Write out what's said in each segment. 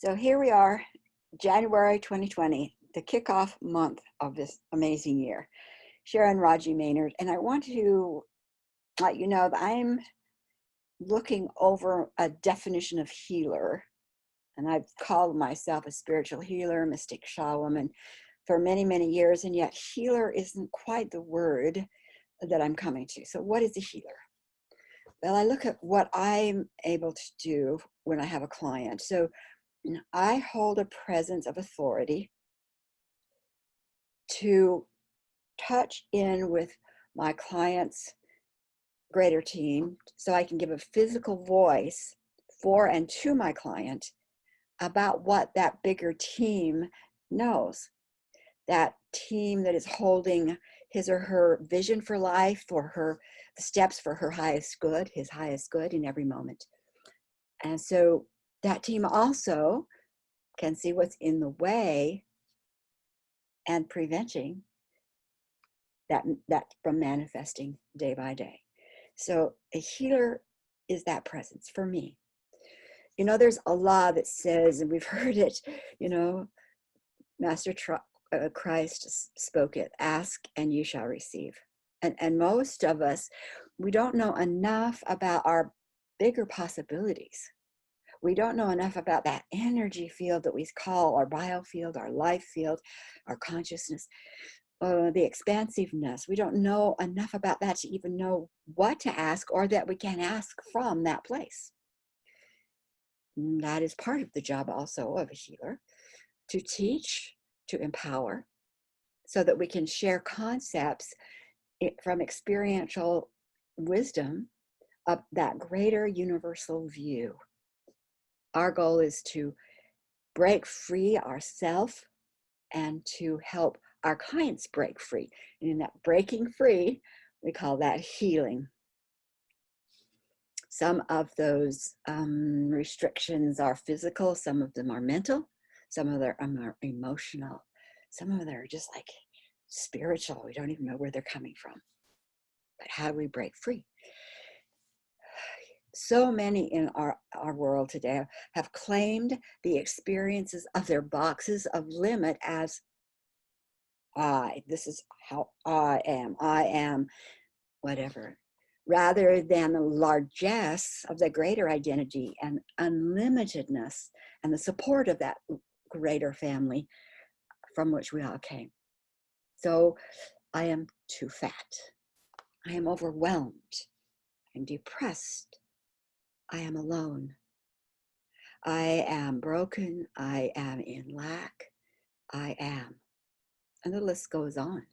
So here we are, January 2020, the kickoff month of this amazing year. Sharon Raji Maynard, and I want to let you know that I'm looking over a definition of healer, and I've called myself a spiritual healer, mystic Shaw woman for many, many years, and yet healer isn't quite the word that I'm coming to. So what is a healer? Well, I look at what I'm able to do when I have a client. So I hold a presence of authority to touch in with my client's greater team so I can give a physical voice for and to my client about what that bigger team knows. That team that is holding his or her vision for life, for her the steps for her highest good, his highest good in every moment. And so that team also can see what's in the way and preventing that from manifesting day by day. So a healer is that presence for me. You know, there's a law that says, and we've heard it, you know, Master Christ spoke it, ask and you shall receive. And most of us, we don't know enough about our bigger possibilities. We don't know enough about that energy field that we call our biofield, our life field, our consciousness, the expansiveness. We don't know enough about that to even know what to ask or that we can ask from that place. And that is part of the job also of a healer, to teach, to empower, so that we can share concepts from experiential wisdom of that greater universal view. Our goal is to break free ourselves and to help our clients break free. And in that breaking free, we call that healing. Some of those restrictions are physical, some of them are mental, some of them are emotional, some of them are just like spiritual. We don't even know where they're coming from. But how do we break free? So many in our world today have claimed the experiences of their boxes of limit as this is how I am, whatever, rather than the largesse of the greater identity and unlimitedness and the support of that greater family from which we all came. So I am too fat. I am overwhelmed. I'm depressed. I am alone. I am broken. I am in lack. I am. And the list goes on.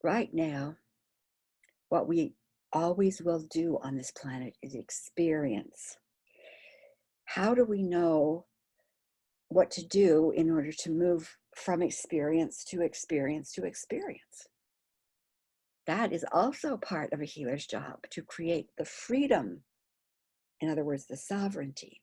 Right now, what we always will do on this planet is experience. How do we know what to do in order to move from experience to experience to experience? That is also part of a healer's job, to create the freedom, in other words, the sovereignty.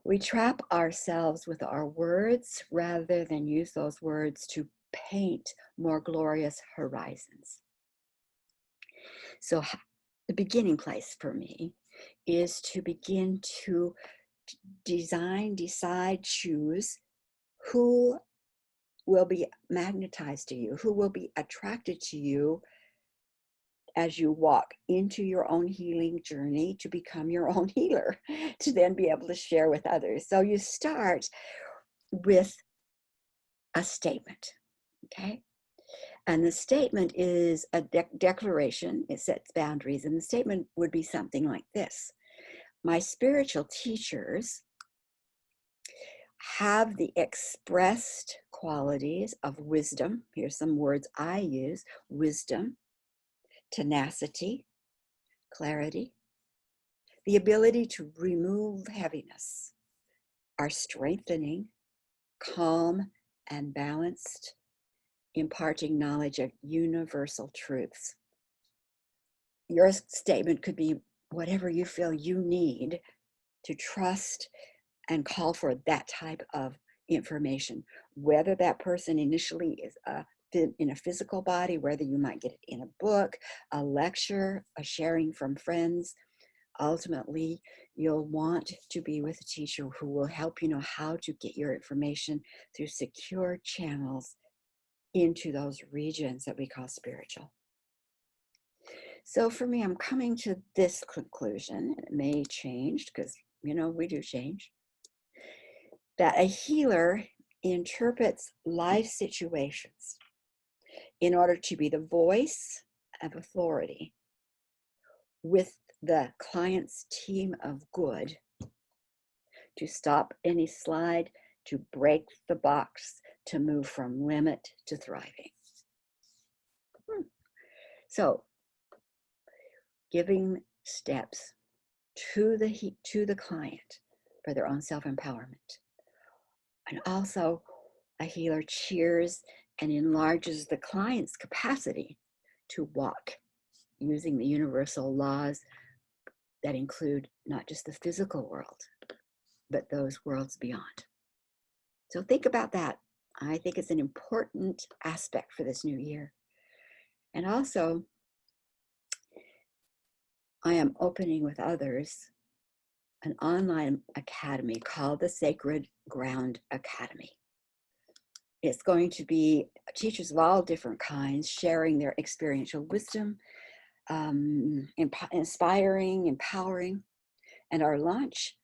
We trap ourselves with our words rather than use those words to paint more glorious horizons. So the beginning place for me is to begin to design, decide, choose who will be magnetized to you, who will be attracted to you as you walk into your own healing journey to become your own healer, to then be able to share with others. So you start with a statement, okay? And the statement is a declaration. It sets boundaries. And the statement would be something like this: my spiritual teachers have the expressed qualities of wisdom. Here's some words I use: wisdom, tenacity, clarity, the ability to remove heaviness, are strengthening, calm, and balanced, imparting knowledge of universal truths. Your statement could be whatever you feel you need to trust and call for that type of information, whether that person initially is in a physical body, whether you might get it in a book, a lecture, a sharing from friends. Ultimately, you'll want to be with a teacher who will help you know how to get your information through secure channels into those regions that we call spiritual. So for me, I'm coming to this conclusion, and it may change because, you know, we do change, that a healer interprets life situations in order to be the voice of authority with the client's team of good to stop any slide, to break the box, to move from limit to thriving. So giving steps to the client for their own self-empowerment. And also a healer cheers and enlarges the client's capacity to walk using the universal laws that include not just the physical world, but those worlds beyond. So think about that. I think it's an important aspect for this new year. And also, I am opening with others an online academy called the Sacred Ground Academy. It's going to be teachers of all different kinds sharing their experiential wisdom, inspiring, empowering. And our launch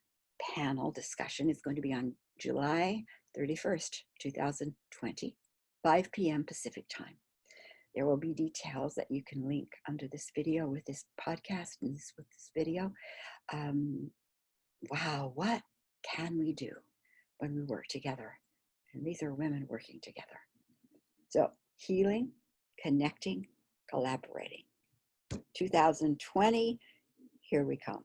panel discussion is going to be on July 31st, 2020, 5 p.m. Pacific time. There will be details that you can link under this video with this podcast and with this video. Wow, what can we do when we work together? And these are women working together. So healing, connecting, collaborating. 2020, here we come.